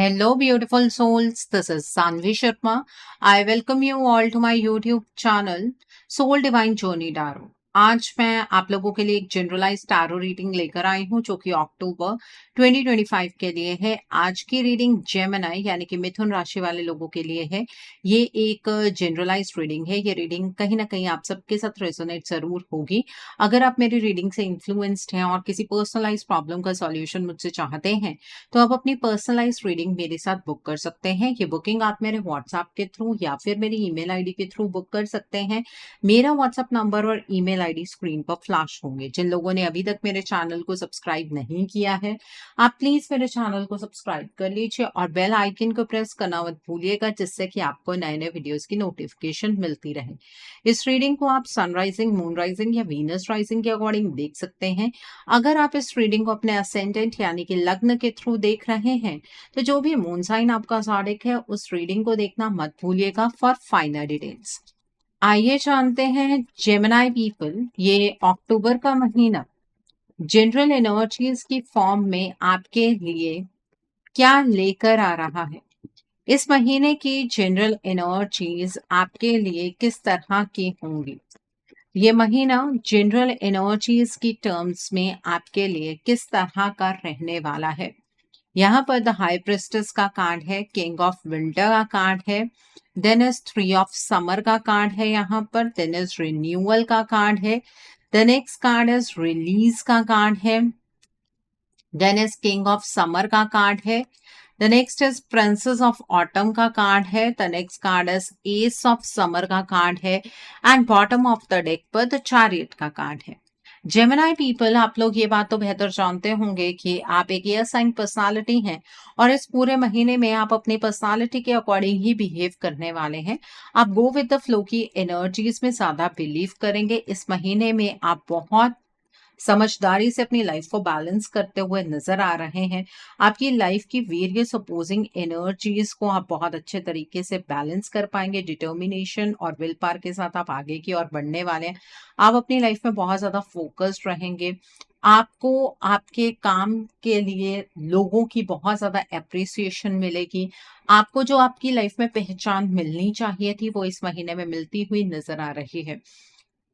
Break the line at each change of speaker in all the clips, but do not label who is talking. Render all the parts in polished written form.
Hello, beautiful souls. This is Sanvi Sharma. I welcome you all to my YouTube channel, Soul Divine Journey Tarot. आज मैं आप लोगों के लिए एक जनरलाइज टैरो रीडिंग लेकर आई हूं जो कि अक्टूबर 2025 के लिए है। आज की रीडिंग जेमिनी यानी कि मिथुन राशि वाले लोगों के लिए है। ये एक जनरलाइज रीडिंग है। ये रीडिंग कहीं ना कहीं आप सबके साथ रेजोनेट जरूर होगी। अगर आप मेरी रीडिंग से इन्फ्लुएंस्ड हैं और किसी पर्सनलाइज प्रॉब्लम का सॉल्यूशन मुझसे चाहते हैं तो आप अपनी पर्सनलाइज रीडिंग मेरे साथ बुक कर सकते हैं। ये बुकिंग आप मेरे व्हाट्सएप के थ्रू या फिर मेरी ईमेल आईडी के थ्रू बुक कर सकते हैं। मेरा व्हाट्सएप नंबर और ईमेल आईडी स्क्रीन पर फ्लैश होंगे। जिन लोगों ने अभी तक मेरे चैनल को सब्सक्राइब नहीं किया है, आप प्लीज मेरे चैनल को सब्सक्राइब कर लीजिए और बेल आइकन को प्रेस करना मत भूलिएगा, जिससे कि आपको नए नए वीडियोस की नोटिफिकेशन मिलती रहे। इस रीडिंग को आप सनराइजिंग, मून राइजिंग या वीनस राइजिंग के अकॉर्डिंग देख सकते हैं। अगर आप इस रीडिंग को अपने असेंडेंट यानी कि लग्न के थ्रू देख रहे हैं तो जो भी मून साइन आपका ज़ोडिएक है उस रीडिंग को देखना मत भूलिएगा फॉर फाइनल डिटेल्स। आइए जानते हैं जेमिनी पीपल, ये अक्टूबर का महीना जनरल एनर्जीज की फॉर्म में आपके लिए क्या लेकर आ रहा है। इस महीने की जनरल एनर्जीज आपके लिए किस तरह की होंगी। ये महीना जनरल एनर्जीज की टर्म्स में आपके लिए किस तरह का रहने वाला है। यहाँ पर द हाई प्रिस्टेस का कार्ड है, किंग ऑफ विंटर का कार्ड है, देन इज 3 ऑफ समर का कार्ड है, यहाँ पर देन इज रिन्यूअल का कार्ड है, the next card is release का कार्ड है, then is king of summer का कार्ड है, the next is princess of autumn का कार्ड है, the next card is ace of summer का कार्ड है and bottom of the deck पर the chariot का कार्ड है। जेमिनी पीपल, आप लोग ये बात तो बेहतर जानते होंगे कि आप एक एयर साइन पर्सनालिटी हैं और इस पूरे महीने में आप अपनी पर्सनालिटी के अकॉर्डिंग ही बिहेव करने वाले हैं। आप गो विद द फ्लो की एनर्जीज में ज्यादा बिलीव करेंगे। इस महीने में आप बहुत समझदारी से अपनी लाइफ को बैलेंस करते हुए नजर आ रहे हैं। आपकी लाइफ की वेरियस अपोजिंग एनर्जीज को आप बहुत अच्छे तरीके से बैलेंस कर पाएंगे। डिटर्मिनेशन और विल पावर के साथ आप आगे की ओर बढ़ने वाले हैं। आप अपनी लाइफ में बहुत ज्यादा फोकस्ड रहेंगे। आपको आपके काम के लिए लोगों की बहुत ज्यादा एप्रिसिएशन मिलेगी। आपको जो आपकी लाइफ में पहचान मिलनी चाहिए थी वो इस महीने में मिलती हुई नजर आ रही है।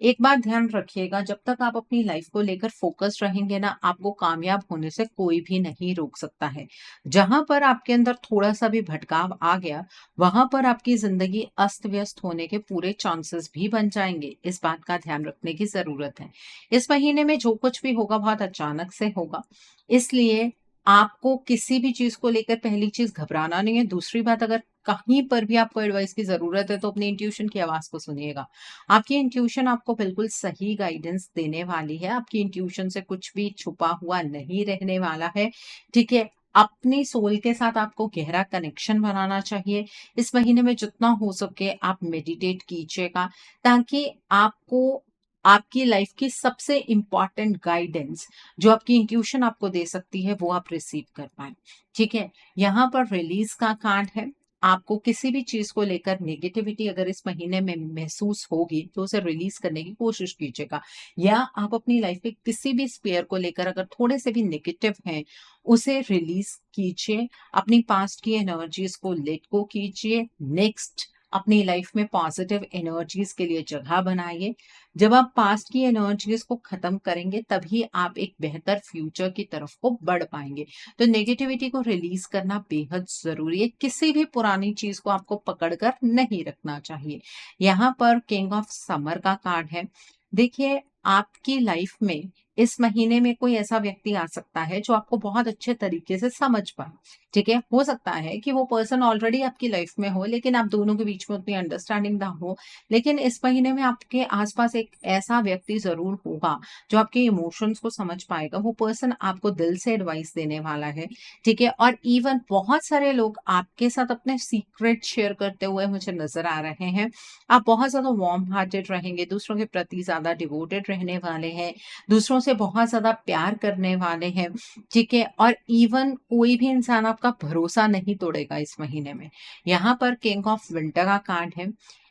एक बात ध्यान रखिएगा, जब तक आप अपनी लाइफ को लेकर फोकस रहेंगे ना, आपको कामयाब होने से कोई भी नहीं रोक सकता है। जहां पर आपके अंदर थोड़ा सा भी भटकाव आ गया, वहां पर आपकी जिंदगी अस्त व्यस्त होने के पूरे चांसेस भी बन जाएंगे। इस बात का ध्यान रखने की जरूरत है। इस महीने में जो कुछ भी होगा बहुत अचानक से होगा, इसलिए आपको किसी भी चीज को लेकर पहली चीज घबराना नहीं है। दूसरी बात, अगर कहीं पर भी आपको एडवाइस की जरूरत है तो अपनी इंट्यूशन की आवाज को सुनिएगा। आपकी इंट्यूशन आपको बिल्कुल सही गाइडेंस देने वाली है। आपकी इंट्यूशन से कुछ भी छुपा हुआ नहीं रहने वाला है। ठीक है, अपनी सोल के साथ आपको गहरा कनेक्शन बनाना चाहिए। इस महीने में जितना हो सके आप मेडिटेट कीजिएगा, ताकि आपको आपकी लाइफ की सबसे इंपॉर्टेंट गाइडेंस जो आपकी इंट्यूशन आपको दे सकती है वो आप रिसीव कर पाए। ठीक है, यहाँ पर रिलीज का कार्ड है। आपको किसी भी चीज को लेकर नेगेटिविटी अगर इस महीने में महसूस होगी तो उसे रिलीज करने की कोशिश कीजिएगा। या आप अपनी लाइफ के किसी भी स्पेयर को लेकर अगर थोड़े से भी नेगेटिव हैं, उसे रिलीज कीजिए। अपनी पास्ट की एनर्जीज को लेट गो कीजिए। नेक्स्ट अपनी लाइफ में पॉजिटिव एनर्जीज के लिए जगह बनाइए। जब आप पास्ट की एनर्जीज को खत्म करेंगे तभी आप एक बेहतर फ्यूचर की तरफ को बढ़ पाएंगे। तो नेगेटिविटी को रिलीज करना बेहद जरूरी है। किसी भी पुरानी चीज को आपको पकड़कर नहीं रखना चाहिए। यहाँ पर किंग ऑफ समर का कार्ड है। देखिए, आपकी लाइफ में इस महीने में कोई ऐसा व्यक्ति आ सकता है जो आपको बहुत अच्छे तरीके से समझ पाए। ठीक है, हो सकता है कि वो पर्सन ऑलरेडी आपकी लाइफ में हो लेकिन आप दोनों के बीच में उतनी अंडरस्टैंडिंग ना हो। लेकिन इस महीने में आपके आसपास एक ऐसा व्यक्ति जरूर होगा जो आपके इमोशंस को समझ पाएगा। वो पर्सन आपको दिल से एडवाइस देने वाला है। ठीक है, और इवन बहुत सारे लोग आपके साथ अपने सीक्रेट शेयर करते हुए मुझे नजर आ रहे हैं। आप बहुत ज्यादा वार्म हार्टेड रहेंगे, दूसरों के प्रति ज्यादा डिवोटेड रहने वाले हैं, दूसरों से बहुत ज्यादा प्यार करने वाले हैं। ठीक है, और इवन कोई भी इंसान आपका भरोसा नहीं तोड़ेगा इस महीने में। यहाँ पर किंग ऑफ विंटर का कार्ड है।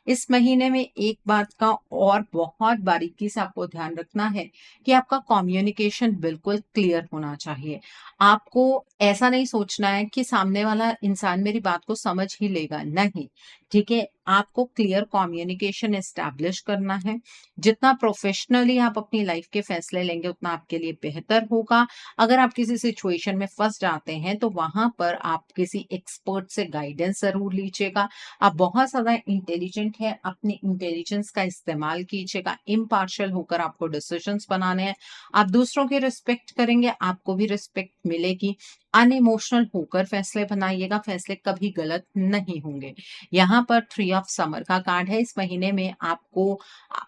इस महीने में एक बात का और बहुत बारीकी से आपको ध्यान रखना है कि आपका कम्युनिकेशन बिल्कुल क्लियर होना चाहिए। आपको ऐसा नहीं सोचना है कि सामने वाला इंसान मेरी बात को समझ ही लेगा, नहीं, ठीक है? आपको क्लियर कम्युनिकेशन एस्टैब्लिश करना है। जितना प्रोफेशनली आप अपनी लाइफ के फैसले लेंगे उतना आपके लिए बेहतर होगा। अगर आप किसी सिचुएशन में फँस जाते हैं तो वहाँ पर आप किसी एक्सपर्ट से गाइडेंस ज़रूर लीजिएगा। आप बहुत ज़्यादा इंटेलिजेंट हैं, अपने इंटेलिजेंस का इस्तेमाल कीजिएगा, इम्पार्शियल होकर आपको डिसीजंस बनाने हैं। आप दूसरों की रिस्पेक्ट करेंगे, आपको भी रिस्पेक्ट मिलेगी। अनइमोशनल होकर फैसले बनाइएगा, फैसले कभी गलत नहीं होंगे। यहाँ पर थ्री ऑफ समर का कार्ड है। इस महीने में आपको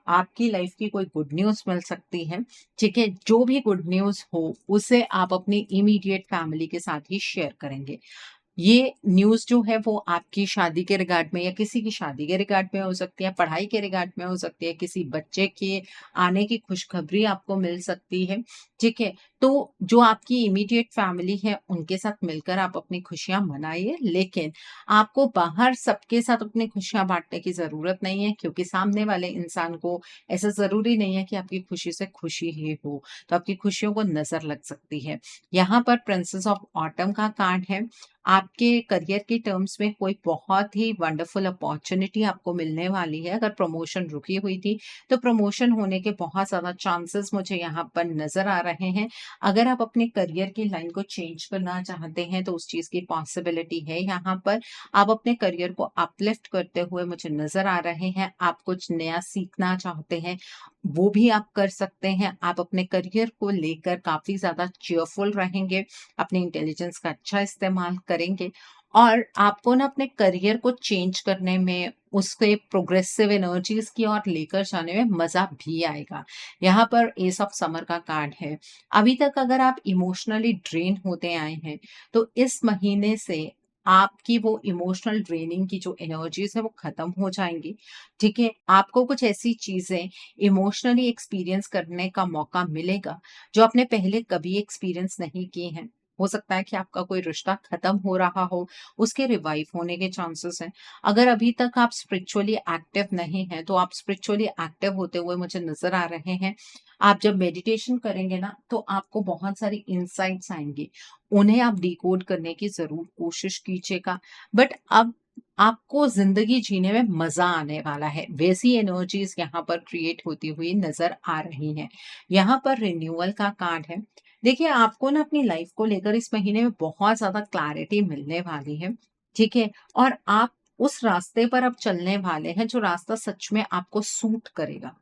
आपकी लाइफ की कोई गुड न्यूज़ मिल सकती है, ठीक है? जो भी गुड न्यूज़ हो, उसे आप अपनी इमीडिएट फैमिली के साथ ही शेयर करेंगे। ये न्यूज़ जो है वो आपकी शादी के रिगार्ड में या किसी की शादी के रिगार्ड में हो सकती है, पढ़ाई के रिगार्ड में हो सकती है, किसी बच्चे के आने की खुशखबरी आपको मिल सकती है, ठीक है? तो जो आपकी इमीडिएट फैमिली है, उनके साथ मिलकर आप अपनी खुशियाँ मनाइए, लेकिन आपको बाहर सबके साथ अपनी खुशियाँ बाँटने की ज़रूरत नहीं है, क्योंकि सामने वाले इंसान को ऐसा ज़रूरी नहीं है कि आपकी खुशी से खुशी ही हो, तो आपकी खुशियों को नज़र लग सकती है। यहाँ पर प्रिंसेस ऑफ ऑटम का कार्ड है। आपके करियर के टर्म्स में कोई बहुत ही वंडरफुल अपॉर्च्युनिटी आपको मिलने वाली है। अगर प्रमोशन रुकी हुई थी, तो प्रमोशन होने के बहुत ज़्यादा चांसेस मुझे यहाँ पर नज़र आ रहे हैं। अगर आप अपने करियर की लाइन को चेंज करना चाहते हैं, तो उस चीज़ की पॉसिबिलिटी है यहाँ पर। आप अपने करियर को अपलिफ्ट करते हुए मुझे नज़र आ रहे हैं। आप कुछ नया सीखना चाहते हैं, वो भी आप कर सकते हैं। आप अपने करियर को लेकर काफ़ी ज़्यादा चीयरफुल रहेंगे, अपने इंटेलिजेंस का अच्छा इस्तेमाल करेंगे और आपको ना अपने करियर को चेंज करने में, उसके प्रोग्रेसिव एनर्जीज़ की ओर लेकर जाने में मज़ा भी आएगा। यहाँ पर एस ऑफ समर का कार्ड है। अभी तक अगर आप इमोशनली ड्रेन होते आए हैं, तो इस महीने से आपकी वो इमोशनल ड्रेनिंग की जो एनर्जीज़ है वो खत्म हो जाएँगी, ठीक है? आपको कुछ ऐसी चीज़ें इमोशनली एक्सपीरियंस करने का मौका मिलेगा, जो आपने पहले कभी एक्सपीरियंस नहीं किए हैं। हो सकता है कि आपका कोई रिश्ता खत्म हो रहा हो, उसके रिवाइव होने के चांसेस हैं। अगर अभी तक आप स्पिरिचुअली एक्टिव नहीं हैं, तो आप स्पिरिचुअली एक्टिव होते हुए मुझे नज़र आ रहे हैं। आप जब मेडिटेशन करेंगे ना, तो आपको बहुत सारी इनसाइट्स आएँगी। उन्हें आप डिकोड करने की ज़रूर कोशिश कीजिएगा। बट अब आपको ज़िंदगी जीने में मज़ा आने वाला है। वैसी एनर्जीज़ यहाँ पर क्रिएट होती हुई नज़र आ रही हैं। यहाँ पर रिन्यूअल का कार्ड है। देखिए, आपको ना अपनी लाइफ को लेकर इस महीने में बहुत ज़्यादा क्लैरिटी मिलने वाली है, ठीक है? और आप उस रास्ते पर अब चलने वाले हैं, जो रास्ता सच में आपको सूट करेगा।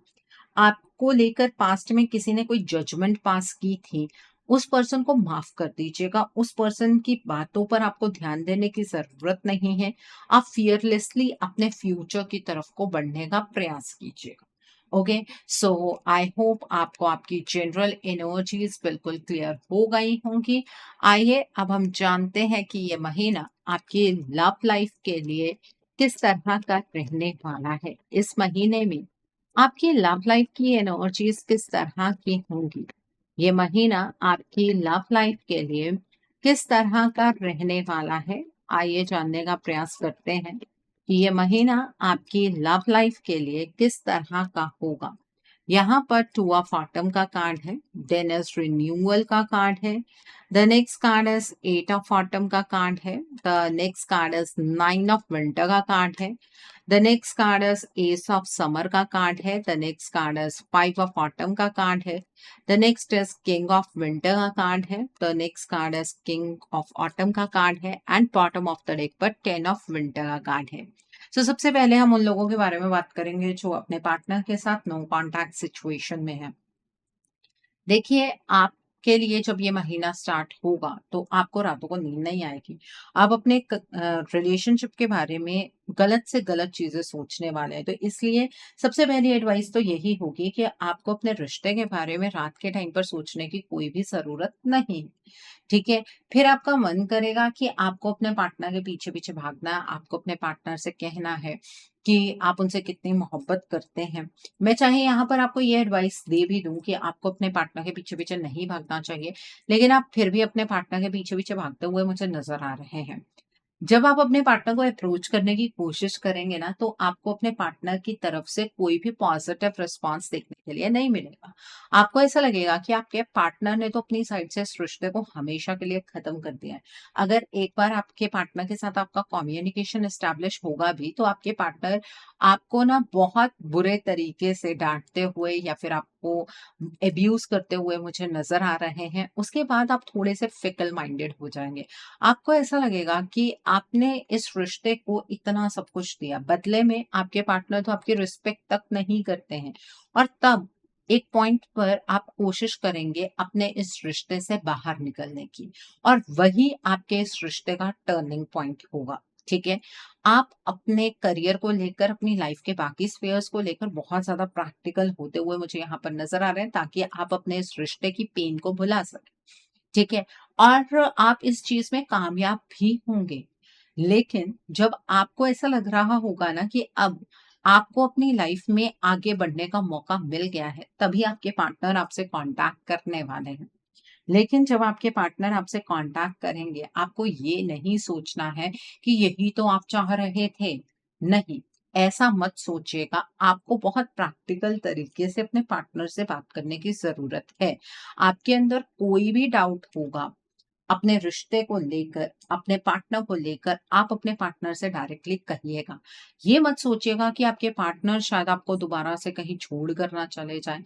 आपको लेकर पास्ट में किसी ने कोई जजमेंट पास की थी, उस पर्सन को माफ़ कर दीजिएगा। उस पर्सन की बातों पर आपको ध्यान देने की ज़रूरत नहीं है। आप फ़ियरलेसली अपने फ्यूचर की तरफ को बढ़ने का प्रयास कीजिएगा। ओके, सो आई होप आपको आपकी जनरल एनर्जीज़ बिल्कुल क्लियर हो गई होंगी। आइए अब हम जानते हैं कि ये महीना आपकी लव लाइफ़ के लिए किस तरह का रहने वाला है। इस महीने में आपकी लव लाइफ की एनर्जीज किस तरह की होंगी? ये महीना आपकी लव लाइफ के लिए किस तरह का रहने वाला है? आइए जानने का प्रयास करते हैं कि ये महीना आपकी लव लाइफ के लिए किस तरह का होगा। यहाँ पर टू ऑफ ऑटम का कार्ड है, देन इज रिन्यूअल का कार्ड है, the next card is eight of autumn का कार्ड है, the next card is nine of winter का कार्ड है, the next card is ace of summer का card है, the next card is five of autumn का card है, the next is king of winter का card है, the next card is king of autumn का card है and bottom of the deck पर ten of winter का card है। सबसे पहले हम उन लोगों के बारे में बात करेंगे जो अपने पार्टनर के साथ नो कॉन्टैक्ट सिचुएशन में है। देखिए, आपके लिए जब ये महीना स्टार्ट होगा, तो आपको रातों को नींद नहीं आएगी। आप अपने रिलेशनशिप के बारे में गलत से गलत चीज़ें सोचने वाले हैं। तो इसलिए सबसे पहली एडवाइस तो यही होगी कि आपको अपने रिश्ते के बारे में रात के टाइम पर सोचने की कोई भी ज़रूरत नहीं है, ठीक है? फिर आपका मन करेगा कि आपको अपने पार्टनर के पीछे-पीछे भागना है, आपको अपने पार्टनर से कहना है कि आप उनसे कितनी मोहब्बत करते हैं। मैं चाहे यहाँ पर आपको ये एडवाइस दे भी दूँ कि आपको अपने पार्टनर के पीछे-पीछे नहीं भागना चाहिए, लेकिन आप फिर भी अपने पार्टनर के पीछे-पीछे भागते हुए मुझे नज़र आ रहे हैं। जब आप अपने पार्टनर को अप्रोच करने की कोशिश करेंगे ना, तो आपको अपने पार्टनर की तरफ से कोई भी पॉजिटिव रिस्पॉन्स देखने के लिए नहीं मिलेगा। आपको ऐसा लगेगा कि आपके पार्टनर ने तो अपनी साइड से इस रिश्ते को हमेशा के लिए खत्म कर दिया है। अगर एक बार आपके पार्टनर के साथ आपका कम्युनिकेशन एस्टेब्लिश होगा भी, तो आपके पार्टनर आपको ना बहुत बुरे तरीके से डाँटते हुए या फिर आपको अब्यूज़ करते हुए मुझे नज़र आ रहे हैं। उसके बाद आप थोड़े से फिकल माइंडेड हो जाएँगे। आपको ऐसा लगेगा कि आपने इस रिश्ते को इतना सब कुछ दिया, बदले में आपके पार्टनर तो आपकी रिस्पेक्ट तक नहीं करते हैं और तब एक पॉइंट पर आप कोशिश करेंगे अपने इस रिश्ते से बाहर निकलने की और वही आपके इस रिश्ते का टर्निंग पॉइंट होगा। ठीक है? आप अपने करियर को लेकर, अपनी लाइफ के बाकी स्फेयर्स को लेकर बहुत ज़्यादा प्रैक्टिकल होते हुए मुझे यहाँ पर नज़र आ रहे हैं, ताकि आप अपने इस रिश्ते की पेन को भुला सकें। ठीक है? और आप इस चीज़ में कामयाब भी होंगे। लेकिन जब आपको ऐसा लग रहा होगा ना कि अब आपको अपनी लाइफ में आगे बढ़ने का मौका मिल गया है, तभी आपके पार्टनर आपसे कॉन्टैक्ट करने वाले हैं। लेकिन जब आपके पार्टनर आपसे कॉन्टैक्ट करेंगे, आपको ये नहीं सोचना है कि यही तो आप चाह रहे थे। नहीं, ऐसा मत सोचिएगा। आपको बहुत प्रैक्टिकल तरीके से अपने पार्टनर से बात करने की ज़रूरत है। आपके अंदर कोई भी डाउट होगा अपने रिश्ते को लेकर, अपने पार्टनर को लेकर, आप अपने पार्टनर से डायरेक्टली कहिएगा। ये मत सोचिएगा कि आपके पार्टनर शायद आपको दोबारा से कहीं छोड़ कर ना चले जाएँ।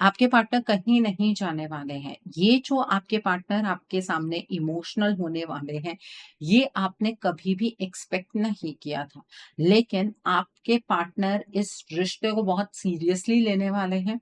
आपके पार्टनर कहीं नहीं जाने वाले हैं। ये जो आपके पार्टनर आपके सामने इमोशनल होने वाले हैं, ये आपने कभी भी एक्सपेक्ट नहीं किया था। लेकिन आपके पार्टनर इस रिश्ते को बहुत सीरियसली लेने वाले हैं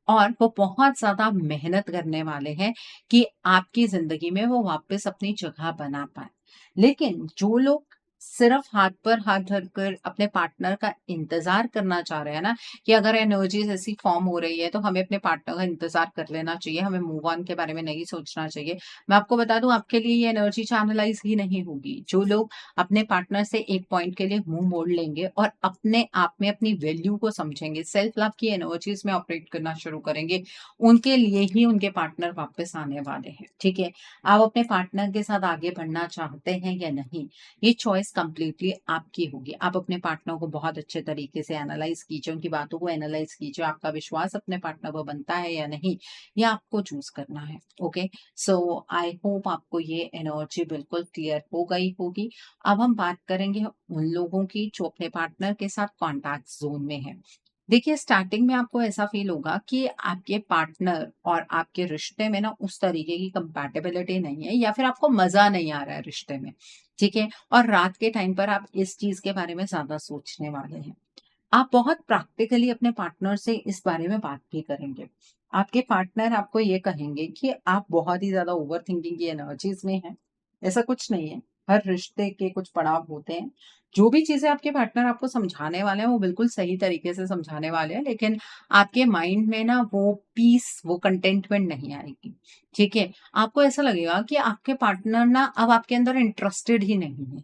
और वो बहुत ज़्यादा मेहनत करने वाले हैं कि आपकी ज़िंदगी में वो वापस अपनी जगह बना पाएँ। लेकिन जो लोग सिर्फ़ हाथ पर हाथ धरकर अपने पार्टनर का इंतज़ार करना चाह रहे हैं ना, कि अगर एनर्जीज़ ऐसी फ़ॉर्म हो रही है, तो हमें अपने पार्टनर का इंतज़ार कर लेना चाहिए, हमें मूव ऑन के बारे में नहीं सोचना चाहिए। मैं आपको बता दूँ, आपके लिए ये एनर्जी चैनलाइज़ ही नहीं होगी। जो लोग अपने पार्टनर से एक पॉइंट के लिए मुँह मोड़ लेंगे और अपने आप में अपनी वैल्यू को समझेंगे, सेल्फ लव की एनर्जीज़ में ऑपरेट करना शुरू करेंगे, उनके लिए ही उनके पार्टनर वापस आने वाले हैं, ठीक है? आप अपने पार्टनर के साथ आगे बढ़ना चाहते हैं या नहीं, ये चॉइस कंप्लीटली आपकी होगी। आप अपने पार्टनर को बहुत अच्छे तरीके से एनालाइज़ कीजिए, उनकी बातों को एनालाइज़ कीजिए, आपका विश्वास अपने पार्टनर पर बनता है या नहीं, ये आपको चूज़ करना है, ओके? सो आई होप आपको ये एनर्जी बिल्कुल क्लियर हो गई होगी। अब हम बात करेंगे उन लोगों की जो अपने पार्टनर के साथ कॉन्टैक्ट ज़ोन में हैं। देखिए, स्टार्टिंग में आपको ऐसा फ़ील होगा कि आपके पार्टनर और आपके रिश्ते में ना उस तरीके की कंपैटिबिलिटी नहीं है या फिर आपको मज़ा नहीं आ रहा है रिश्ते में। ठीक है? और रात के टाइम पर आप इस चीज़ के बारे में ज़्यादा सोचने वाले हैं। आप बहुत प्रैक्टिकली अपने पार्टनर से इस बारे में बात भी करेंगे। आपके पार्टनर आपको ये कहेंगे कि आप बहुत ही ज़्यादा ओवरथिंकिंग की एनर्जीज़ में हैं। ऐसा कुछ नहीं है। हर रिश्ते के कुछ पड़ाव होते हैं। जो भी चीज़ें आपके पार्टनर आपको समझाने वाले हैं, वो बिल्कुल सही तरीके से समझाने वाले हैं, लेकिन आपके माइंड में ना वो पीस, वो कंटेंटमेंट नहीं आएगी। ठीक है? आपको ऐसा लगेगा कि आपके पार्टनर ना अब आपके अंदर इंटरेस्टेड ही नहीं है।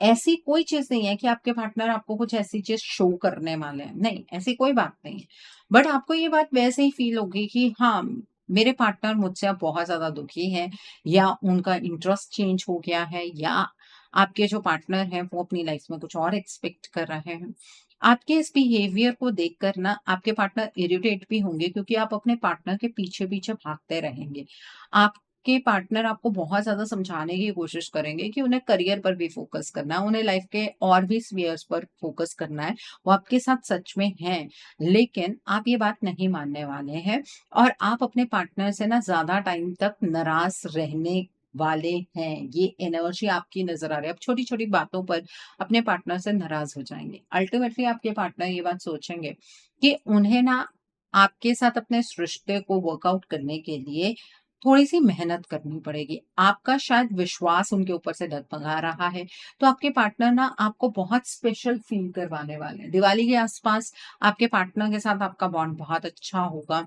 ऐसी कोई चीज़ नहीं है कि आपके पार्टनर आपको कुछ ऐसी चीज़ शो करने वाले हैं, नहीं, ऐसी कोई बात नहीं है। बट आपको ये बात वैसे ही फ़ील होगी कि हाँ, मेरे पार्टनर मुझसे अब बहुत ज़्यादा दुखी हैं या उनका इंटरेस्ट चेंज हो गया है या आपके जो पार्टनर हैं, वो अपनी लाइफ़ में कुछ और एक्सपेक्ट कर रहे हैं। आपके इस बिहेवियर को देखकर ना आपके पार्टनर इरिटेट भी होंगे, क्योंकि आप अपने पार्टनर के पीछे-पीछे भागते रहेंगे। आपके पार्टनर आपको बहुत ज़्यादा समझाने की कोशिश करेंगे कि उन्हें करियर पर भी फ़ोकस करना है, उन्हें लाइफ़ के और भी स्फीयर्स पर फ़ोकस करना है। वो आपके साथ सच में हैं, लेकिन आप ये बात नहीं मानने वाले हैं और आप अपने पार्टनर से ना ज़्यादा टाइम तक नाराज़ रहने वाले हैं। ये एनर्जी आपकी नज़र आ रही है। आप छोटी-छोटी बातों पर अपने पार्टनर से नाराज़ हो जाएँगे। अल्टीमेटली आपके पार्टनर ये बात सोचेंगे कि उन्हें ना आपके साथ अपने इस रिश्ते को वर्कआउट करने के लिए थोड़ी-सी मेहनत करनी पड़ेगी। आपका शायद विश्वास उनके ऊपर से डगमगा रहा है, तो आपके पार्टनर ना आपको बहुत स्पेशल फ़ील करवाने वाले हैं। दिवाली के आस-पास आपके पार्टनर के साथ आपका बॉन्ड बहुत अच्छा होगा।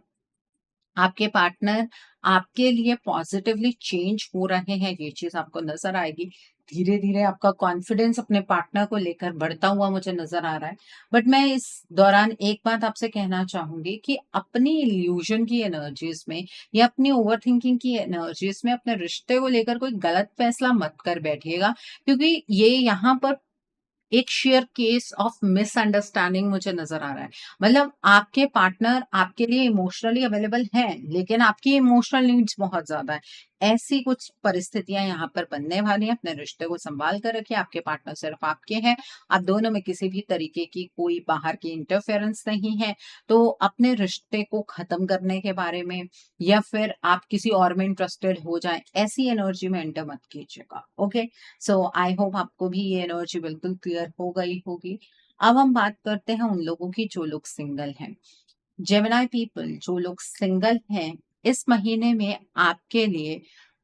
आपके पार्टनर आपके लिए पॉजिटिवली चेंज हो रहे हैं, ये चीज़ आपको नज़र आएगी। धीरे-धीरे आपका कॉन्फिडेंस अपने पार्टनर को लेकर बढ़ता हुआ मुझे नज़र आ रहा है। बट मैं इस दौरान एक बात आपसे कहना चाहूँगी कि अपनी इल्यूज़न की एनर्जीज़ में या अपनी ओवरथिंकिंग की एनर्जीज़ में अपने रिश्ते को लेकर कोई गलत फैसला मत कर बैठिएगा, क्योंकि ये यहाँ पर एक शेयर केस ऑफ मिसअंडरस्टैंडिंग मुझे नज़र आ रहा है। मतलब आपके पार्टनर आपके लिए इमोशनली अवेलेबल हैं, लेकिन आपकी इमोशनल नीड्स बहुत ज़्यादा है। ऐसी कुछ परिस्थितियाँ यहाँ पर बनने वाली हैं। अपने रिश्ते को सँभाल कर रखिए, आपके पार्टनर सिर्फ़ आपके हैं। आप दोनों में किसी भी तरीके की कोई बाहर की इंटरफेरेंस नहीं है। तो अपने रिश्ते को ख़त्म करने के बारे में या फिर आप किसी और में इंटरेस्टेड हो जाएँ, ऐसी एनर्जी में एंटर मत कीजिएगा। ओके? सो आई होप आपको भी ये एनर्जी बिल्कुल क्लियर हो गई होगी। अब हम बात करते हैं उन लोगों की जो लोग सिंगल हैं। जेमिनी पीपल जो लोग सिंगल हैं, इस महीने में आपके लिए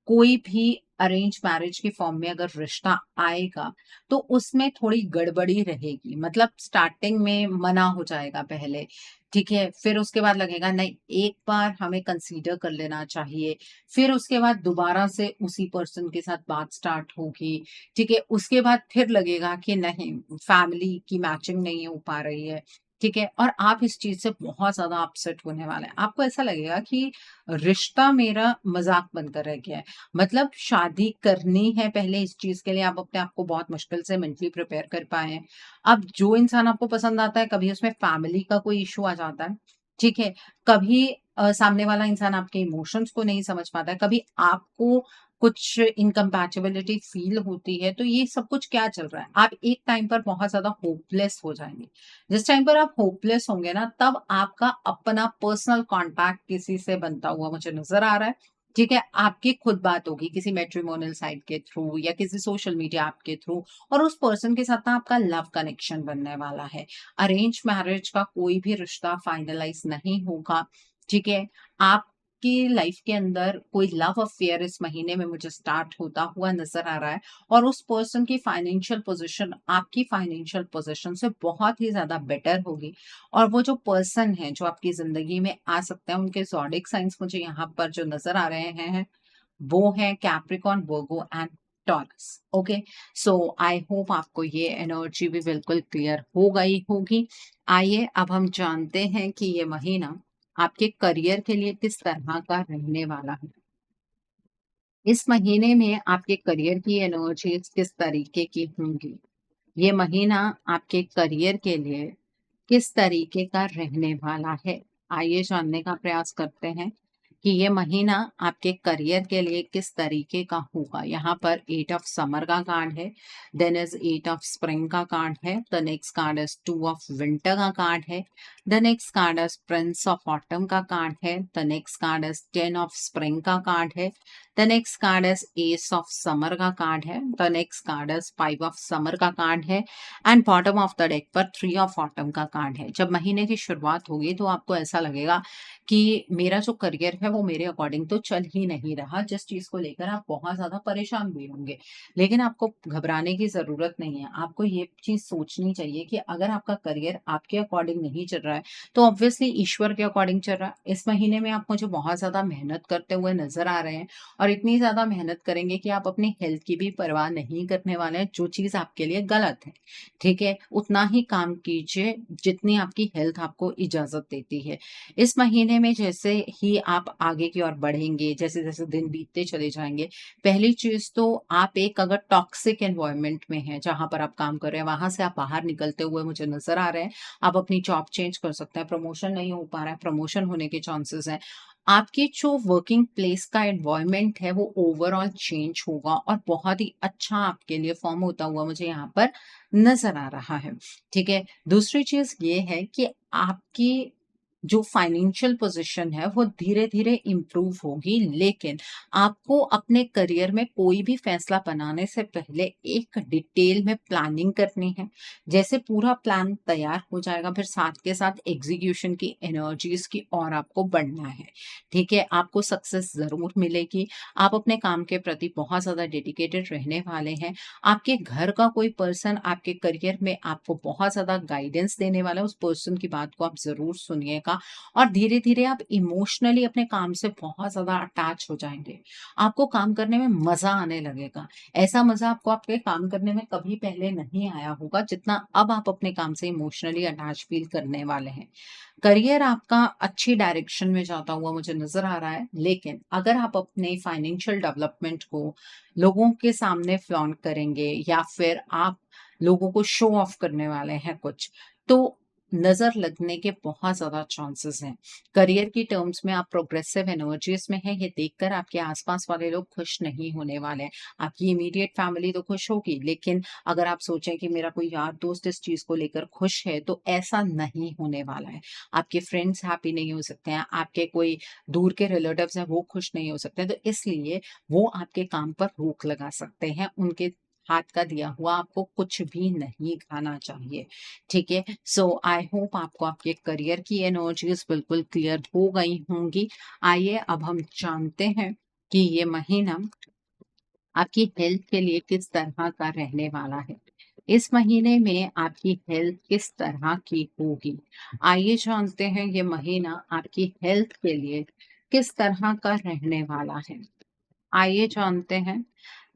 कोई भी अरेंज मैरिज की फॉर्म में अगर रिश्ता आएगा, तो उसमें थोड़ी गड़बड़ी रहेगी। मतलब स्टार्टिंग में मना हो जाएगा पहले, ठीक है? फिर उसके बाद लगेगा नहीं, एक बार हमें कंसीडर कर लेना चाहिए। फिर उसके बाद दोबारा से उसी पर्सन के साथ बात स्टार्ट होगी, ठीक है? उसके बाद फिर लगेगा कि नहीं, फैमिली की मैचिंग नहीं हो पा रही है। ठीक है? और आप इस चीज़ से बहुत ज़्यादा अपसेट होने वाले हैं। आपको ऐसा लगेगा कि रिश्ता मेरा मज़ाक बनकर रह गया है। मतलब शादी करनी है पहले, इस चीज़ के लिए आप अपने आप को बहुत मुश्किल से मेंटली प्रिपेयर कर पाए हैं। अब जो इंसान आपको पसंद आता है, कभी उसमें फैमिली का कोई इश्यू आ जाता है, ठीक है? कभी सामने वाला इंसान आपके इमोशंस को नहीं समझ पाता है, कभी आपको कुछ इनकम्पैटिबिलिटी फ़ील होती है, तो ये सब कुछ क्या चल रहा है? आप एक टाइम पर बहुत ज़्यादा होपलेस हो जाएँगे। जिस टाइम पर आप होपलेस होंगे ना, तब आपका अपना पर्सनल कॉन्टैक्ट किसी से बनता हुआ मुझे नज़र आ रहा है, ठीक है? आपकी खुद बात होगी किसी मैट्रिमोनियल साइट के थ्रू या किसी सोशल मीडिया ऐप के थ्रू, और उस पर्सन के साथ ना आपका लव कनेक्शन बनने वाला है। अरेंज मैरिज का कोई भी रिश्ता फाइनलाइज़ नहीं होगा, ठीक है? आपकी लाइफ़ के अंदर कोई लव अफेयर इस महीने में मुझे स्टार्ट होता हुआ नज़र आ रहा है, और उस पर्सन की फाइनेंशियल पोजीशन आपकी फाइनेंशियल पोजीशन से बहुत ही ज़्यादा बेटर होगी। और वो जो पर्सन है जो आपकी ज़िंदगी में आ सकते हैं, उनके ज़ोडिएक साइन्स मुझे यहाँ पर जो नज़र आ रहे हैं, वो हैं Capricorn, Virgo and taurus. Okay? So I hope आपको ये एनर्जी भी बिल्कुल क्लियर हो गई होगी। आइए अब हम जानते हैं कि ये महीना आपके करियर के लिए किस तरह का रहने वाला है। इस महीने में आपके करियर की एनर्जीज किस तरीके की होंगी? ये महीना आपके करियर के लिए किस तरीके का रहने वाला है? आइए जानने का प्रयास करते हैं कि ये महीना आपके करियर के लिए किस तरीके का होगा। यहाँ पर 8 ऑफ समर का कार्ड है, देन इज 8 ऑफ स्प्रिंग का कार्ड है, the next card is 2 of winter का कार्ड है, the next card is Prince of autumn का कार्ड है, the next card is 10 of spring का कार्ड है, the next card is ace of summer का card है, the next card is 5 of summer का card है, and bottom of the deck पर 3 of autumn का कार्ड है। जब महीने की शुरुआत होगी तो आपको ऐसा लगेगा कि मेरा जो करियर है वो मेरे अकॉर्डिंग तो चल ही नहीं रहा, जिस चीज़ को लेकर आप बहुत ज़्यादा परेशान भी होंगे। लेकिन आपको घबराने की ज़रूरत नहीं है। आपको ये चीज़ सोचनी चाहिए कि अगर आपका करियर आपके अकॉर्डिंग नहीं चल रहा है, तो ऑब्वियसली ईश्वर के अकॉर्डिंग चल रहा है। इस महीने में आप मुझे बहुत ज़्यादा मेहनत करते हुए नज़र आ रहे हैं, और इतनी ज़्यादा मेहनत करेंगे कि आप अपनी हेल्थ की भी परवाह नहीं करने वाले हैं, जो चीज़ आपके लिए गलत है। ठीक है? उतना ही काम कीजिए जितनी आपकी हेल्थ आपको इजाज़त देती है। इस महीने में जैसे ही आप आगे की ओर बढ़ेंगे, जैसे-जैसे दिन बीतते चले जाएँगे, पहली चीज़ तो आप एक अगर टॉक्सिक एनवायरनमेंट में हैं, जहाँ पर आप काम कर रहे हैं, वहाँ से आप बाहर निकलते हुए मुझे नज़र आ रहे हैं। आप अपनी जॉब चेंज कर सकते हैं, प्रमोशन नहीं हो पा रहा है, प्रमोशन होने के चांसेस हैं। आपकी जो वर्किंग प्लेस का एनवायरनमेंट है, वो ओवरऑल चेंज होगा और बहुत ही अच्छा आपके लिए फ़ॉर्म होता हुआ मुझे यहाँ पर नज़र आ रहा है। ठीक है? दूसरी चीज़ ये है कि आपकी जो फाइनेंशियल पोज़ीशन है वो धीरे-धीरे इम्प्रूव होगी, लेकिन आपको अपने करियर में कोई भी फ़ैसला बनाने से पहले एक डिटेल में प्लानिंग करनी है। जैसे पूरा प्लान तैयार हो जाएगा, फिर साथ के साथ एग्ज़ीक्यूशन की एनर्जीज़ की ओर आपको बढ़ना है। ठीक है? आपको सक्सेस ज़रूर मिलेगी। आप अपने काम के प्रति बहुत ज़्यादा डेडिकेटेड रहने वाले हैं। आपके घर का कोई पर्सन आपके करियर में आपको बहुत ज़्यादा गाइडेंस देने वाला है, उस पर्सन की बात को आप ज़रूर सुनिएगा। होगा और धीरे-धीरे आप इमोशनली अपने काम से बहुत ज़्यादा अटैच हो जाएँगे। आपको काम करने में मज़ा आने लगेगा। ऐसा मज़ा आपको आपके काम करने में कभी पहले नहीं आया होगा, जितना अब आप अपने काम से इमोशनली अटैच फ़ील करने वाले हैं। करियर आपका अच्छी डायरेक्शन में जाता हुआ मुझे नज़र आ रहा है, लेकिन अगर आप अपने फाइनेंशियल डेवलपमेंट को लोगों के सामने फ्लॉन्ट करेंगे या फिर आप लोगों को शो ऑफ करने वाले हैं कुछ, तो नज़र लगने के बहुत ज़्यादा चांसेस हैं। करियर की टर्म्स में आप प्रोग्रेसिव एनर्जीज़ में हैं, ये देखकर आपके आस-पास वाले लोग खुश नहीं होने वाले हैं। आपकी इमीडिएट फैमिली तो खुश होगी, लेकिन अगर आप सोचें कि मेरा कोई यार दोस्त इस चीज़ को लेकर खुश है, तो ऐसा नहीं होने वाला है। आपके फ्रेंड्स हैप्पी नहीं हो सकते हैं, आपके कोई दूर के रिलेटिव्स हैं, वो खुश नहीं हो सकते हैं, तो इसलिए वो आपके काम पर रोक लगा सकते हैं। उनके हाथ का दिया हुआ आपको कुछ भी नहीं खाना चाहिए, ठीक है? सो आई होप आपको आपके करियर की एनर्जीज़ बिल्कुल क्लियर हो गई होंगी। आइए अब हम जानते हैं कि ये महीना आपकी हेल्थ के लिए किस तरह का रहने वाला है। इस महीने में आपकी हेल्थ किस तरह की होगी? आइए जानते हैं ये महीना आपकी हेल्थ के लिए किस तरह का रहने वाला है। आइए जानते हैं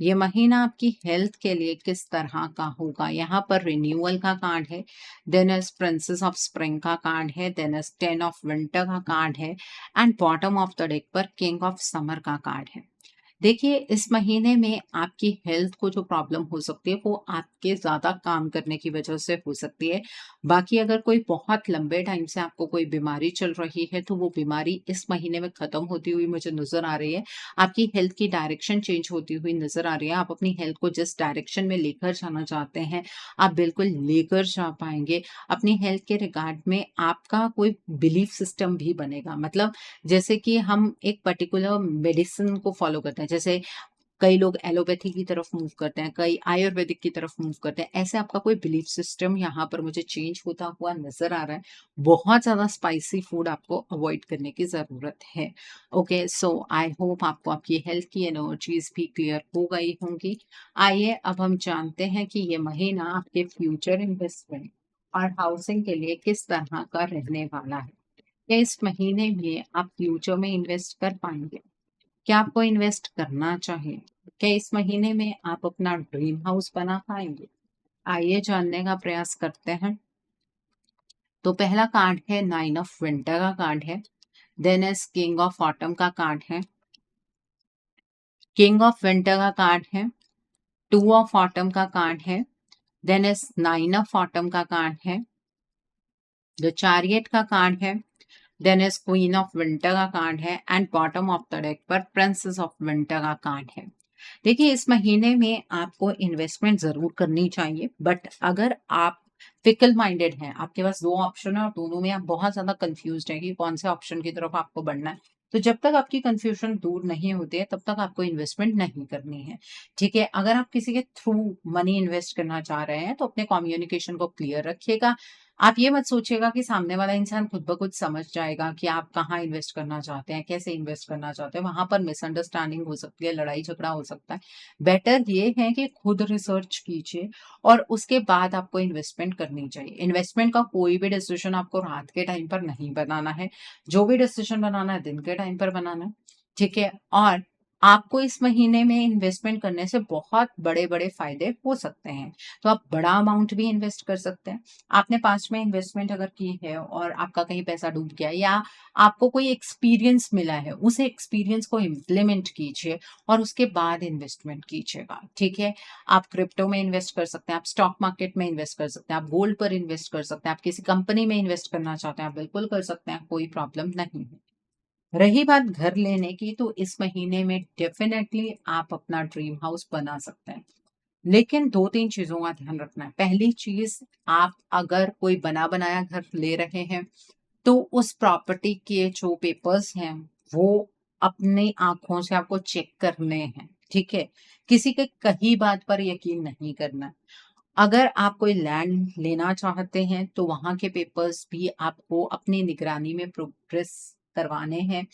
ये महीना आपकी हेल्थ के लिए किस तरह का होगा। यहाँ पर रिन्यूअल का कार्ड है, then is princess of spring का कार्ड है, देन इज 10 ऑफ विंटर का कार्ड है and bottom of the deck पर किंग ऑफ समर का कार्ड है। देखिए, इस महीने में आपकी हेल्थ को जो प्रॉब्लम हो सकती है, वो आपके ज़्यादा काम करने की वजह से हो सकती है। बाकी अगर कोई बहुत लंबे टाइम से आपको कोई बीमारी चल रही है, तो वो बीमारी इस महीने में ख़त्म होती हुई मुझे नज़र आ रही है। आपकी हेल्थ की डायरेक्शन चेंज होती हुई नज़र आ रही है। आप अपनी हेल्थ को जिस डायरेक्शन में लेकर जाना चाहते हैं, आप बिल्कुल लेकर जा पाएँगे। अपनी हेल्थ के रिगार्ड में आपका कोई बिलीफ सिस्टम भी बनेगा। मतलब जैसे कि हम एक पर्टिकुलर मेडिसिन को फॉलो करते हैं, जैसे कई लोग एलोपैथी की तरफ मूव करते हैं, कई आयुर्वेदिक की तरफ मूव करते हैं। ऐसे आपका कोई बिलीफ सिस्टम यहाँ पर मुझे चेंज होता हुआ नज़र आ रहा है। बहुत ज़्यादा स्पाइसी फूड आपको अवॉइड करने की ज़रूरत है। ओके, सो आई होप आपको आपकी हेल्थ की एनर्जीज़ भी क्लियर हो गई होंगी। आइए अब हम जानते हैं कि ये महीना आपके फ्यूचर इन्वेस्टमेंट और हाउसिंग के लिए किस तरह का रहने वाला है। क्या इस महीने में आप फ्यूचर में इन्वेस्ट कर पाएँगे? क्या आपको इन्वेस्ट करना चाहिए? क्या इस महीने में आप अपना ड्रीम हाउस बना पाएँगे? आइए जानने का प्रयास करते हैं। तो पहला कार्ड है 9 ऑफ विंटर का कार्ड है, then is king of autumn का कार्ड है, किंग ऑफ विंटर का कार्ड है, 2 ऑफ ऑटम का कार्ड है, देन इज़ 9 ऑफ ऑटम का कार्ड है, द चैरियट का कार्ड है, then is queen of winter का कार्ड है and bottom of the deck पर प्रिंसेस ऑफ विंटर का कार्ड है। देखिए, इस महीने में आपको इन्वेस्टमेंट ज़रूर करनी चाहिए, बट अगर आप फिकल माइंडेड हैं, आपके पास 2 ऑप्शन है और दोनों में आप बहुत ज़्यादा कन्फ्यूज़्ड हैं कि कौन से ऑप्शन की तरफ आपको बढ़ना है, तो जब तक आपकी कन्फ्यूज़न दूर नहीं होती है, तब तक आपको इन्वेस्टमेंट नहीं करनी है, ठीक है? अगर आप किसी के थ्रू मनी इन्वेस्ट करना चाह रहे हैं, तो अपने कम्युनिकेशन को क्लियर रखिएगा। आप ये मत सोचिएगा कि सामने वाला इंसान खुद ब खुद समझ जाएगा कि आप कहाँ इन्वेस्ट करना चाहते हैं, कैसे इन्वेस्ट करना चाहते हैं। वहाँ पर मिसअंडरस्टैंडिंग हो सकती है, लड़ाई-झगड़ा हो सकता है। बेटर ये है कि खुद रिसर्च कीजिए और उसके बाद आपको इन्वेस्टमेंट करनी चाहिए। इन्वेस्टमेंट का कोई भी डिसीजन आपको रात के टाइम पर नहीं बनाना है। जो भी डिसीजन बनाना है दिन के टाइम पर बनाना है, ठीक है? और आपको इस महीने में इन्वेस्टमेंट करने से बहुत बड़े-बड़े फ़ायदे हो सकते हैं। तो आप बड़ा अमाउंट भी इन्वेस्ट कर सकते हैं। आपने पास्ट में इन्वेस्टमेंट अगर की है और आपका कहीं पैसा डूब गया या आपको कोई एक्सपीरियंस मिला है, उस एक्सपीरियंस को इम्प्लीमेंट कीजिए और उसके बाद इन्वेस्टमेंट कीजिएगा, ठीक है? आप क्रिप्टो में इन्वेस्ट कर सकते हैं, आप स्टॉक मार्केट में इन्वेस्ट कर सकते हैं, आप गोल्ड पर इन्वेस्ट कर सकते हैं, आप किसी कंपनी में इन्वेस्ट करना चाहते हैं, आप बिल्कुल कर सकते हैं, कोई प्रॉब्लम नहीं है। रही बात घर लेने की, तो इस महीने में डेफ़िनेटली आप अपना ड्रीम हाउस बना सकते हैं। लेकिन 2-3 चीज़ों का ध्यान रखना है। पहली चीज़, आप अगर कोई बना-बनाया घर ले रहे हैं, तो उस प्रॉपर्टी के जो पेपर्स हैं, वो अपनी आँखों से आपको चेक करने हैं, ठीक है? किसी के कही बात पर यकीन नहीं करना है। अगर आप कोई लैंड लेना चाहते हैं, तो वहाँ के पेपर्स भी आपको अपनी निगरानी में प्रोग्रेस करवाने हैं।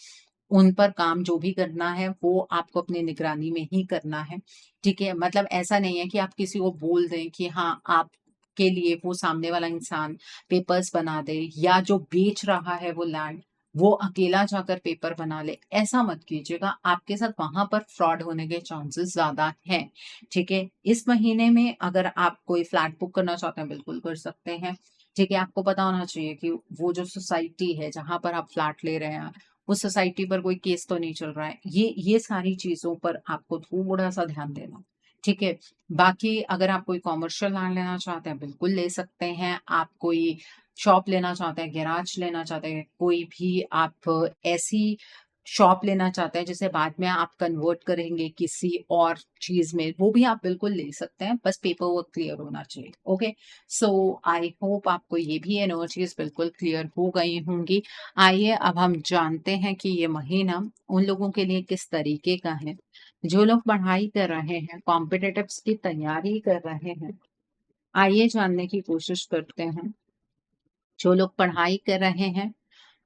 उन पर काम जो भी करना है, वो आपको अपनी निगरानी में ही करना है, ठीक है? मतलब ऐसा नहीं है कि आप किसी को बोल दें कि हाँ, आप के लिए वो सामने वाला इंसान पेपर्स बना दे, या जो बेच रहा है वो लैंड वो अकेला जाकर पेपर बना ले, ऐसा मत कीजिएगा। आपके साथ वहां पर फ्रॉड होने के चांसेस ज्यादा हैं। ठीक है, इस महीने में अगर आप कोई फ्लैट बुक करना चाहते हैं बिल्कुल कर सकते हैं। ठीक है, आपको पता होना चाहिए कि वो जो सोसाइटी है जहां पर आप फ्लैट ले रहे हैं, उस सोसाइटी पर कोई केस तो नहीं चल रहा है। ये सारी चीजों पर आपको थोड़ा सा ध्यान देना। ठीक है, बाकी अगर आप कोई कॉमर्शियल लैंड लेना चाहते हैं बिल्कुल ले सकते हैं। आप कोई शॉप लेना चाहते हैं, गैराज लेना चाहते हैं, कोई भी आप ऐसी शॉप लेना चाहते हैं जिसे बाद में आप कन्वर्ट करेंगे किसी और चीज में, वो भी आप बिल्कुल ले सकते हैं। बस पेपर वर्क क्लियर होना चाहिए। ओके, सो आई होप आपको ये भी एनर्जीज बिल्कुल क्लियर हो गई होंगी। आइए अब हम जानते हैं कि ये महीना उन लोगों के लिए किस तरीके का है जो लोग पढ़ाई कर रहे हैं, कॉम्पिटिटिव्स की तैयारी कर रहे हैं। आइए जानने की कोशिश करते हैं। जो लोग पढ़ाई कर रहे हैं,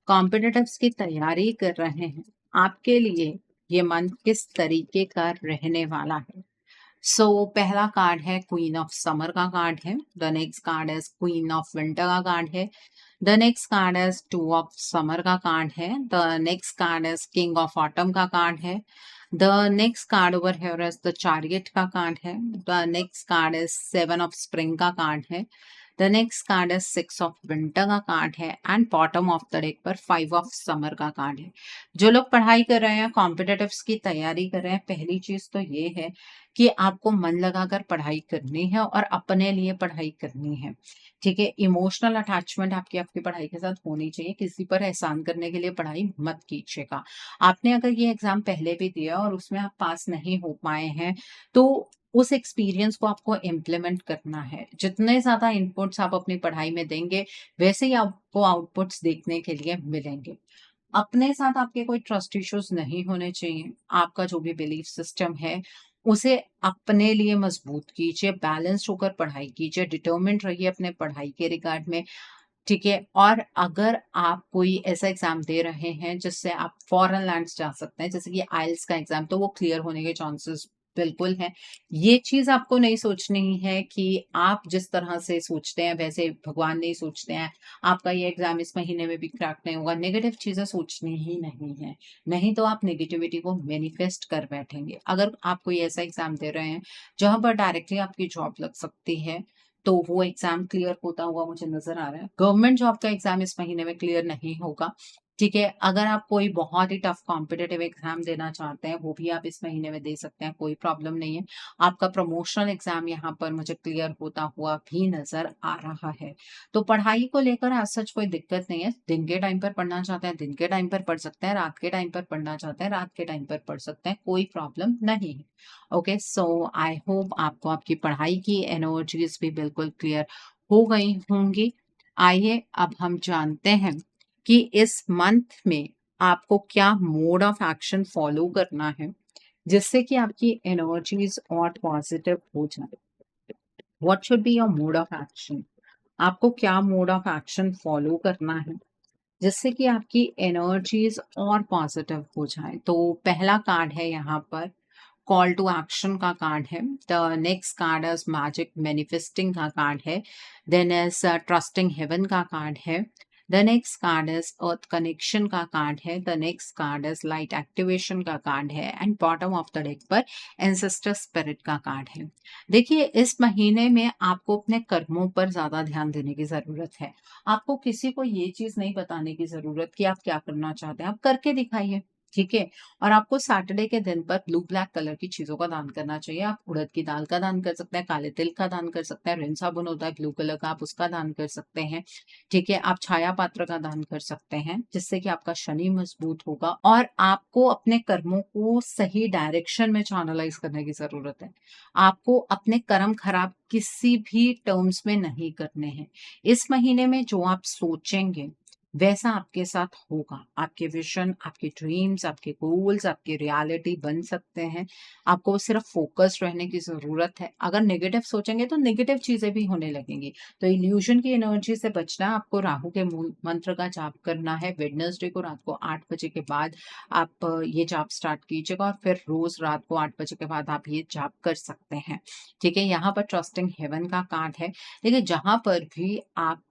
कॉम्पिटिटिव्स की तैयारी कर रहे हैं, आपके लिए ये मंथ किस तरीके का रहने वाला है। पहला कार्ड है क्वीन ऑफ समर का कार्ड है। द नेक्स्ट कार्ड है क्वीन ऑफ विंटर का कार्ड है। द नेक्स्ट कार्ड है टू ऑफ समर का कार्ड है। द नेक्स्ट कार्ड है किंग ऑफ ऑटम का कार्ड है। The next card over here is the chariot का कार्ड है। The next card is seven of spring का कार्ड है। द नेक्स्ट कार्ड है सिक्स ऑफ विंटर का कार्ड है and bottom of the deck पर फाइव ऑफ समर का card है। जो लोग पढ़ाई कर रहे हैं, कॉम्पिटिटिव्स की तैयारी कर रहे हैं, पहली चीज तो ये है कि आपको मन लगाकर पढ़ाई करनी है और अपने लिए पढ़ाई करनी है। ठीक है, इमोशनल अटैचमेंट आपकी आपकी पढ़ाई के साथ होनी चाहिए। किसी पर एहसान करने के लिए पढ़ाई मत कीजिएगा। आपने अगर ये एग्जाम पहले भी दिया और उसमें आप पास नहीं हो पाए हैं, तो उस एक्सपीरियंस को आपको इम्प्लीमेंट करना है। जितने ज्यादा इनपुट्स आप अपनी पढ़ाई में देंगे, वैसे ही आपको आउटपुट्स देखने के लिए मिलेंगे। अपने साथ आपके कोई ट्रस्ट इश्यूज नहीं होने चाहिए। आपका जो भी बिलीफ सिस्टम है उसे अपने लिए मजबूत कीजिए, बैलेंस होकर पढ़ाई कीजिए, डिटर्मिन्ड रहिए अपने पढ़ाई के रिगार्ड में। ठीक है, और अगर आप कोई ऐसा एग्जाम दे रहे हैं जिससे आप फॉरेन लैंड्स जा सकते हैं, जैसे कि आइल्स का एग्जाम, तो वो क्लियर होने के चांसेस बिल्कुल हैं। ये चीज आपको नहीं सोचनी है कि आप जिस तरह से सोचते हैं वैसे भगवान नहीं सोचते हैं, आपका ये एग्जाम इस महीने में भी क्रैक नहीं होगा। नेगेटिव चीजें सोचनी ही नहीं है, नहीं तो आप नेगेटिविटी को मैनिफेस्ट कर बैठेंगे। अगर आप कोई ऐसा एग्जाम दे रहे हैं जहां पर डायरेक्टली आपकी जॉब लग सकती है, तो वो एग्जाम क्लियर होता हुआ मुझे नजर आ रहा है। गवर्नमेंट जॉब का एग्जाम इस महीने में क्लियर नहीं होगा। ठीक है, अगर आप कोई बहुत ही टफ कॉम्पिटेटिव एग्जाम देना चाहते हैं, वो भी आप इस महीने में दे सकते हैं, कोई प्रॉब्लम नहीं है। आपका प्रमोशनल एग्जाम यहाँ पर मुझे क्लियर होता हुआ भी नजर आ रहा है। तो पढ़ाई को लेकर आज सच कोई दिक्कत नहीं है। दिन के टाइम पर पढ़ना चाहते हैं दिन के टाइम पर पढ़ सकते हैं, रात के टाइम पर पढ़ना चाहते हैं रात के टाइम पर पढ़ सकते हैं, कोई प्रॉब्लम नहीं है। ओके, सो आई होप आपको आपकी पढ़ाई की एनर्जीज भी बिल्कुल क्लियर हो गई होंगी। आइए अब हम जानते हैं कि इस मंथ में आपको क्या मोड ऑफ एक्शन फॉलो करना है जिससे कि आपकी एनर्जीज और पॉजिटिव हो जाए। What should be your mode of action? आपको क्या मोड ऑफ एक्शन फॉलो करना है जिससे कि आपकी एनर्जीज और पॉजिटिव हो जाए। तो पहला कार्ड है यहाँ पर कॉल टू एक्शन का कार्ड है। The next card is magic manifesting का कार्ड है। देन इज ट्रस्टिंग हेवन का कार्ड है। The next card is earth connection का कार्ड है। The next card is light activation का कार्ड है and bottom of the deck पर ancestor spirit का कार्ड है। देखिए, इस महीने में आपको अपने कर्मों पर ज्यादा ध्यान देने की जरूरत है। आपको किसी को ये चीज नहीं बताने की जरूरत कि आप क्या करना चाहते हैं, आप करके दिखाइए। ठीक है, और आपको सैटरडे के दिन पर ब्लू ब्लैक कलर की चीजों का दान करना चाहिए। आप उड़द की दाल का दान कर सकते हैं, काले तिल का दान कर सकते हैं, रिन साबुन होता है ब्लू कलर का, आप उसका दान कर सकते हैं। ठीक है, आप छाया पात्र का दान कर सकते हैं जिससे कि आपका शनि मजबूत होगा और आपको अपने कर्मों को सही डायरेक्शन में चैनलाइज करने की जरूरत है। आपको अपने कर्म खराब किसी भी टर्म्स में नहीं करने हैं। इस महीने में जो आप सोचेंगे वैसा आपके साथ होगा। आपके विज़न, आपके ड्रीम्स, आपके गोल्स, आपकी रियलिटी बन सकते हैं। आपको सिर्फ़ फ़ोकस्ड रहने की ज़रूरत है। अगर नेगेटिव सोचेंगे तो नेगेटिव चीज़ें भी होने लगेंगी। तो इल्यूज़न की एनर्जी से बचना है, आपको राहु के मूल मंत्र का जाप करना है। वेडनेसडे को रात को 8 बजे के बाद आप ये जाप स्टार्ट कीजिएगा और फिर रोज़ रात को 8 बजे के बाद आप ये जाप कर सकते हैं। ठीक है? यहाँ पर ट्रस्टिंग हेवन का कार्ड है। देखिए, जहाँ पर भी आप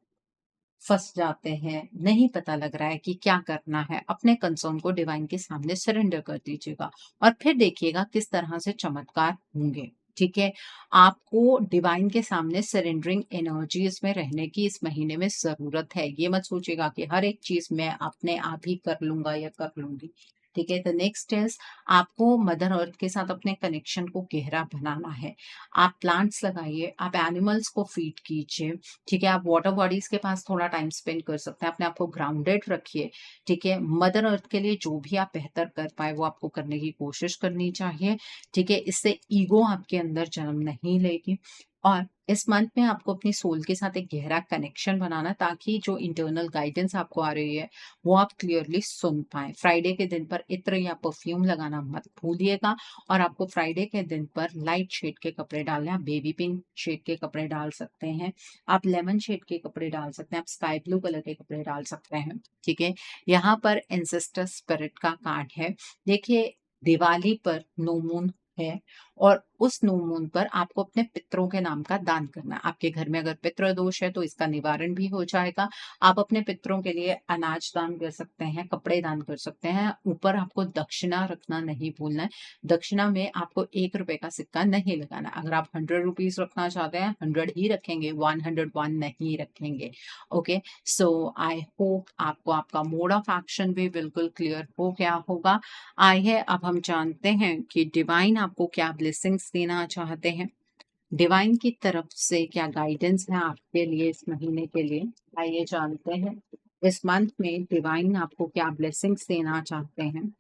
फँस जाते हैं, नहीं पता लग रहा है कि क्या करना है, अपने कंसर्न को डिवाइन के सामने सरेंडर कर दीजिएगा और फिर देखिएगा किस तरह से चमत्कार होंगे, ठीक है? आपको डिवाइन के सामने सरेंडरिंग एनर्जीज़ में रहने की इस महीने में ज़रूरत है। ये मत सोचिएगा कि हर एक चीज़ मैं अपने आप ही कर लूँगा या कर लूँगी, ठीक है? द नेक्स्ट इज़ आपको मदर अर्थ के साथ अपने कनेक्शन को गहरा बनाना है। आप प्लांट्स लगाइए, आप एनिमल्स को फीड कीजिए, ठीक है? आप वाटर बॉडीज़ के पास थोड़ा टाइम स्पेंड कर सकते हैं, अपने आप को ग्राउंडेड रखिए, ठीक है? मदर अर्थ के लिए जो भी आप बेहतर कर पाएँ, वो आपको करने की कोशिश करनी चाहिए, ठीक है? इससे ईगो आपके अंदर जन्म नहीं लेगी और इस मंथ में आपको अपनी सोल के साथ एक गहरा कनेक्शन बनाना ताकि जो इंटरनल गाइडेंस आपको आ रही है, वो आप क्लियरली सुन पाएँ। फ्राइडे के दिन पर इत्र या परफ्यूम लगाना मत भूलिएगा और आपको फ्राइडे के दिन पर लाइट शेड के कपड़े डालने हैं, आप बेबी पिंक शेड के कपड़े डाल सकते हैं, आप लेमन शेड के कपड़े डाल सकते हैं, आप स्काई ब्लू कलर के कपड़े डाल सकते हैं, ठीक है? यहाँ पर एंसेस्टर स्पिरिट का कार्ड है। देखिए, दिवाली पर न्यू मून है और उस न्यू मून पर आपको अपने पितरों के नाम का दान करना है। आपके घर में अगर पितृ दोष है तो इसका निवारण भी हो जाएगा। आप अपने पितरों के लिए अनाज दान कर सकते हैं, कपड़े दान कर सकते हैं। ऊपर आपको दक्षिणा रखना नहीं भूलना है। दक्षिणा में आपको ₹1 का सिक्का नहीं लगाना। अगर आप ₹100 रखना चाहते हैं, 100 ही रखेंगे, 101 नहीं रखेंगे। ओके, सो आई होप आपको आपका मोड ऑफ एक्शन भी बिल्कुल क्लियर हो गया होगा। आइए अब हम जानते हैं कि डिवाइन आपको क्या ब्लेसिंग्स देना चाहते हैं। डिवाइन की तरफ से क्या गाइडेंस है आपके लिए इस महीने के लिए? आइए जानते हैं। इस मंथ में डिवाइन आपको क्या ब्लेसिंग्स देना चाहते हैं?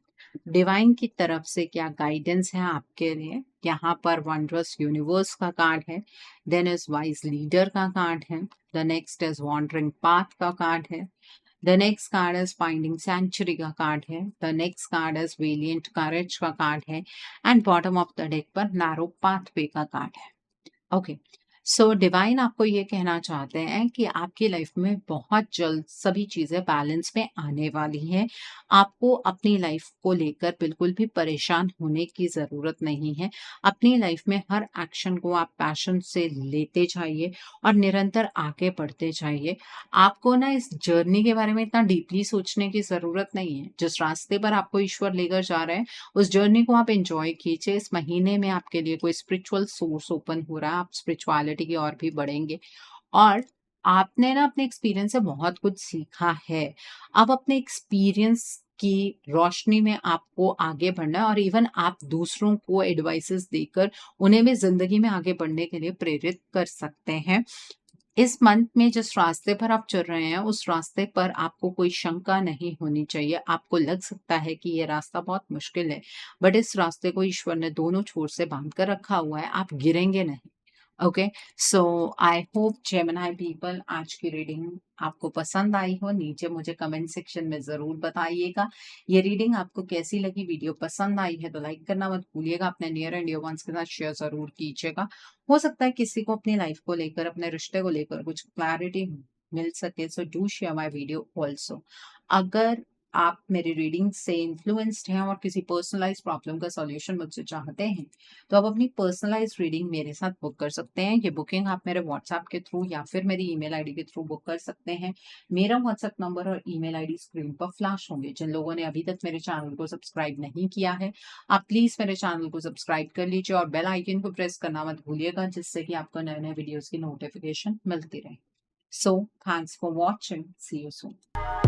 डिवाइन की तरफ से क्या गाइडेंस है आपके लिए? यहाँ पर वंडरस यूनिवर्स का कार्ड है, देन इज वाइज लीडर का कार्ड है, the next is wandering path का कार्ड है, the next card is finding century का कार्ड है, the next card is valiant courage का कार्ड है and bottom of the deck पर नैरो पाथवे का कार्ड है। ओके, सो डिवाइन आपको ये कहना चाहते हैं कि आपकी लाइफ में बहुत जल्द सभी चीज़ें बैलेंस में आने वाली हैं। आपको अपनी लाइफ को लेकर बिल्कुल भी परेशान होने की ज़रूरत नहीं है। अपनी लाइफ में हर एक्शन को आप पैशन से लेते जाइए और निरंतर आगे बढ़ते जाइए। आपको ना इस जर्नी के बारे में इतना डीपली सोचने की ज़रूरत नहीं है। जिस रास्ते पर आपको ईश्वर लेकर जा रहे हैं, उस जर्नी को आप एंजॉय कीजिए। इस महीने में आपके लिए कोई स्पिरिचुअल सोर्स ओपन हो रहा है, आप स्पिरिचुअलिटी की ओर भी बढ़ेंगे और आपने ना अपने एक्सपीरियंस से बहुत कुछ सीखा है। अब अपने एक्सपीरियंस की रोशनी में आपको आगे बढ़ना है और इवन आप दूसरों को एडवाइसेस देकर उन्हें भी ज़िंदगी में आगे बढ़ने के लिए प्रेरित कर सकते हैं। इस मंथ में जिस रास्ते पर आप चल रहे हैं, उस रास्ते पर आपको कोई शंका नहीं होनी चाहिए। आपको लग सकता है कि ये रास्ता बहुत मुश्किल है, बट इस रास्ते को ईश्वर ने दोनों छोर से बाँध कर रखा हुआ है, आप गिरेंगे नहीं। Okay, so I hope Gemini people आज की रीडिंग आपको पसंद आई हो। नीचे मुझे कमेंट सेक्शन में ज़रूर बताइएगा। ये रीडिंग आपको कैसी लगी? वीडियो पसंद आई है तो लाइक करना मत भूलिएगा। अपने नियर एंड डियर वंस के साथ शेयर ज़रूर कीजिएगा। हो सकता है किसी को अपनी लाइफ को लेकर, अपने रिश्ते को लेकर कुछ क्लैरिटी मिल सके, so do share my video also. अगर आप मेरी रीडिंग से इन्फ्लुएंस्ड हैं और किसी पर्सनलाइज्ड प्रॉब्लम का सॉल्यूशन मुझसे चाहते हैं, तो आप अपनी पर्सनलाइज्ड रीडिंग मेरे साथ बुक कर सकते हैं। ये बुकिंग आप मेरे व्हाट्सएप के थ्रू या फिर मेरी ईमेल आईडी के थ्रू बुक कर सकते हैं। मेरा व्हाट्सएप नंबर और ईमेल आईडी स्क्रीन पर फ्लैश होंगे। जिन लोगों ने अभी तक मेरे चैनल को सब्सक्राइब नहीं किया है, आप प्लीज मेरे चैनल को सब्सक्राइब कर लीजिए और बेल आइकन को प्रेस करना मत भूलिएगा, जिससे कि आपको नए नए वीडियोस की नोटिफिकेशन मिलती रहे। So thanks for watching, see you soon.